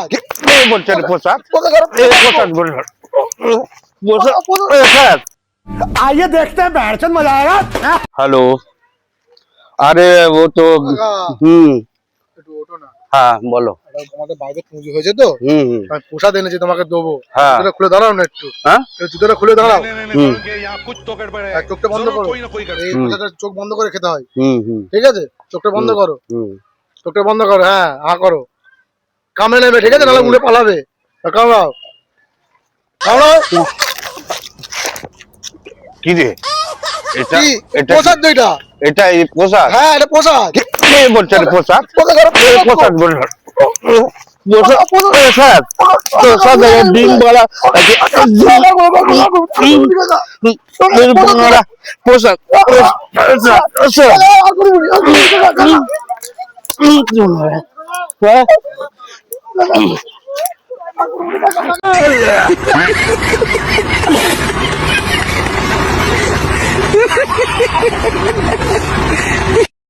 পোশাক এই বলছেন পোশাক এই পোশাক বলছেন পোশাক। आइए देखते हैं बैठचंद मजा आएगा। हेलो अरे वो तो একটু ওঠো না। हाँ बोलो। আমাদের বাইরে পুঁজি হয়েছে তো, আমি পোশাক এনেছি তোমাকে দেবো। হ্যাঁ। জুতোটা খুলে দাঁড়াও না একটু। হ্যাঁ জুতোটা খুলে দাঁড়াও। कुछ तो गड़बड़ है। চোখটা বন্ধ जरूर করো। कोई ना कोई गड़बड़। এই পোশাকটা চোখ বন্ধ করে খেতে হয়, ঠিক আছে? চোখটা বন্ধ করো, চোখটা বন্ধ করো। হ্যাঁ হা করো, কামড়ে নেবে, ঠিক আছে? নাহলে উড়ে পালাবে। কামড়াও কামড়াও। কি রে এটা কি এটা পোশাক দুইটা? এটা এই পোশাক হ্যাঁ এটা পোশাক। এই বলছেন পোশাক পোশাক করো, এই পোশাক বলছেন পোশাক পোশাক পোশাক ডিম বলা পোশাক পোশাক